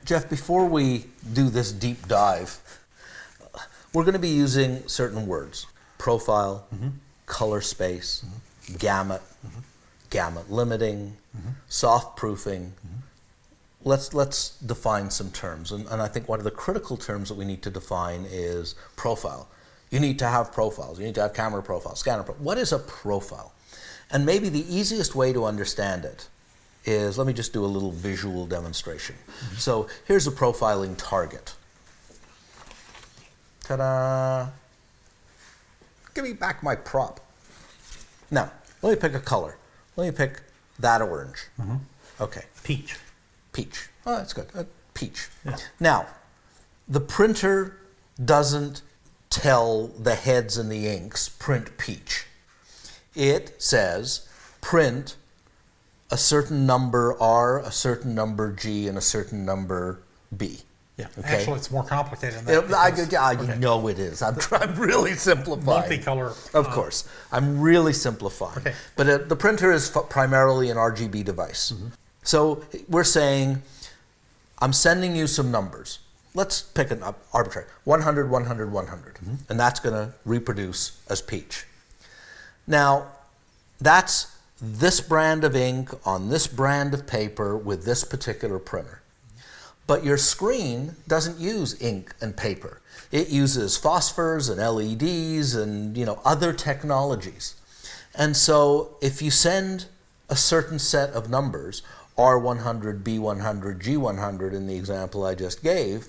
Jeff, before we do this deep dive, we're going to be using certain words. Profile, color space, gamut, gamut limiting, soft proofing. Let's define some terms. And I think one of the critical terms that we need to define is profile. You need to have profiles. You need to have camera profiles, scanner profiles. What is a profile? And maybe the easiest way to understand it is, let me just do a little visual demonstration. So here's a profiling target. Ta-da! Give me back my prop. Now, let me pick a color. Let me pick that orange. Okay. Peach. Peach. Oh, that's good. Peach. Yeah. Now, the printer doesn't tell the heads and the inks, print peach. It says, print a certain number R, a certain number G, and a certain number B. Yeah, okay? actually it's more complicated than that. I know it is. I'm really simplifying. Multicolor. Of course. I'm really simplifying. Okay. But the printer is primarily an RGB device. So we're saying, I'm sending you some numbers. Let's pick an arbitrary, 100, 100, 100. And that's going to reproduce as peach. Now, that's this brand of ink on this brand of paper with this particular printer. But your screen doesn't use ink and paper. It uses phosphors and LEDs and other technologies. And so if you send a certain set of numbers, R100, B100, G100 in the example I just gave,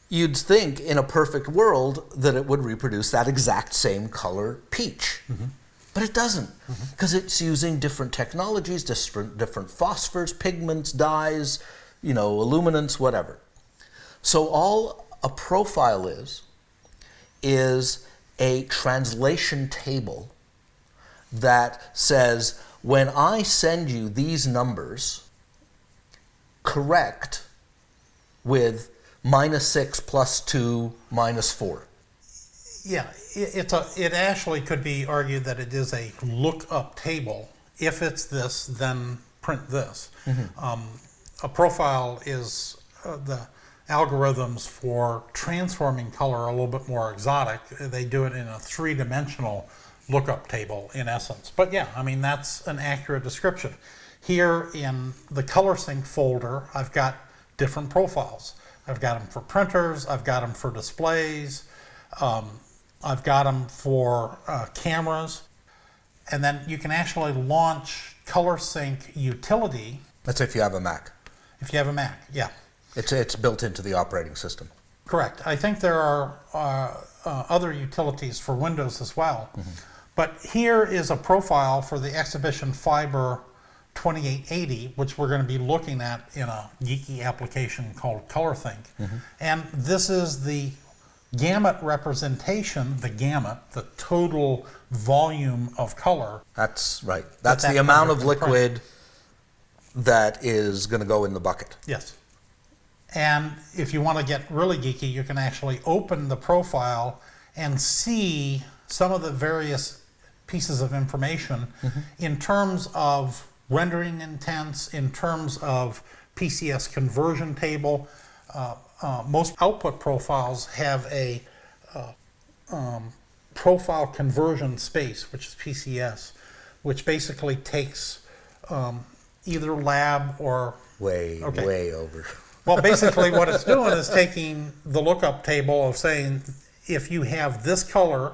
you'd think in a perfect world that it would reproduce that exact same color peach. But it doesn't, because it's using different technologies, different phosphors, pigments, dyes, illuminants, whatever. So all a profile is a translation table that says, when I send you these numbers, correct with -6 + 2 -4. Yeah, it actually could be argued that it is a lookup table. If it's this, then print this. A profile is the algorithms for transforming color are a little bit more exotic. They do it in a three-dimensional lookup table, in essence. But yeah, I mean, that's an accurate description. Here in the ColorSync folder, I've got different profiles. I've got them for printers, I've got them for displays, I've got them for cameras, and then you can actually launch ColorSync utility. That's if you have a Mac. If you have a Mac, yeah. It's built into the operating system. Correct. I think there are other utilities for Windows as well. But here is a profile for the Exhibition Fiber 2880, which we're going to be looking at in a geeky application called ColorSync. And this is the gamut representation, the gamut, the total volume of color. That's right. That's the amount of liquid that is going to go in the bucket. Yes. And if you want to get really geeky, you can actually open the profile and see some of the various pieces of information in terms of rendering intents, in terms of PCS conversion table. Most output profiles have a profile conversion space, which is PCS, which basically takes either lab or... Way over. Well, basically what it's doing is taking the lookup table of saying, if you have this color,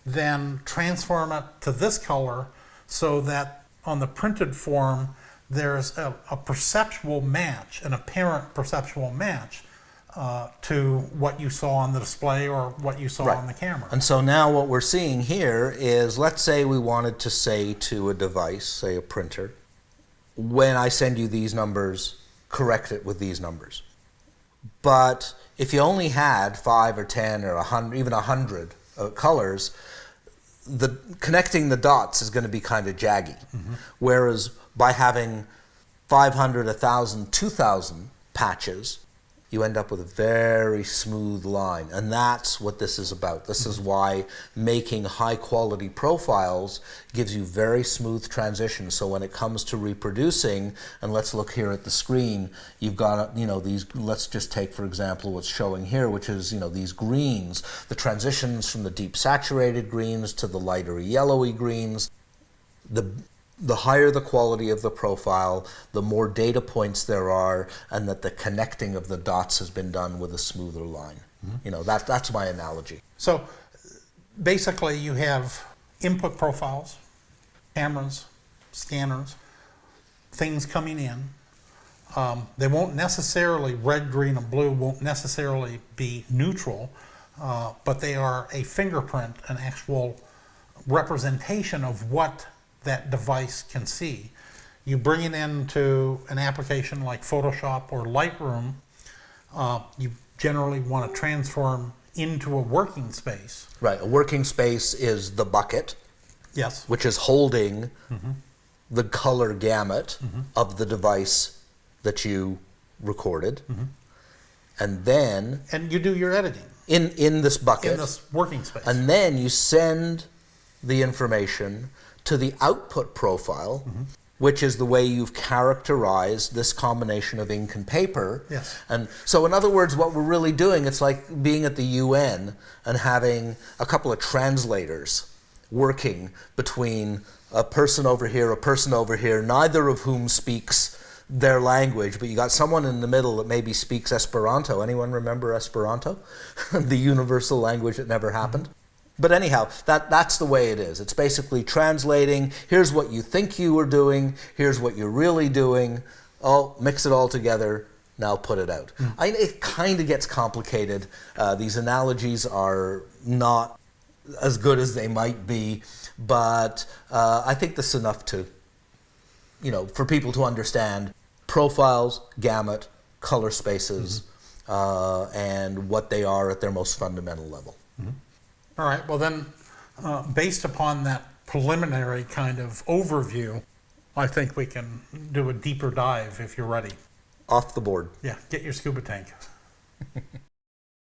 then transform it to this color so that on the printed form, there's a perceptual match, an apparent perceptual match to what you saw on the display or what you saw on the camera. And so now what we're seeing here is, let's say we wanted to say to a device, say a printer, when I send you these numbers, correct it with these numbers. But if you only had 5 or 10 or 100, even 100 colors, connecting the dots is going to be kind of jaggy. Whereas by having 500, 1,000, 2,000 patches, you end up with a very smooth line. And that's what this is about. This is why making high quality profiles gives you very smooth transitions. So when it comes to reproducing, and let's look here at the screen, you've got, these, let's just take, for example, what's showing here, which is, these greens, the transitions from the deep saturated greens to the lighter yellowy greens. The higher the quality of the profile, the more data points there are, and that the connecting of the dots has been done with a smoother line. That's my analogy. So basically you have input profiles, cameras, scanners, things coming in. They won't necessarily, red, green, and blue won't necessarily be neutral, but they are a fingerprint, an actual representation of what that device can see. You bring it into an application like Photoshop or Lightroom, you generally want to transform into a working space. Right, a working space is the bucket, yes, which is holding the color gamut of the device that you recorded. And then... And you do your editing. In this bucket. In this working space. And then you send the information to the output profile, which is the way you've characterized this combination of ink and paper. Yes. And so in other words, what we're really doing, it's like being at the UN and having a couple of translators working between a person over here, neither of whom speaks their language, but you got someone in the middle that maybe speaks Esperanto. Anyone remember Esperanto? The universal language that never happened? But anyhow, that's the way it is. It's basically translating, here's what you think you were doing, here's what you're really doing, mix it all together, now put it out. It kind of gets complicated. These analogies are not as good as they might be, but I think this is enough to, for people to understand profiles, gamut, color spaces, and what they are at their most fundamental level. All right, well then, based upon that preliminary kind of overview, I think we can do a deeper dive if you're ready. Off the board. Yeah, get your scuba tank.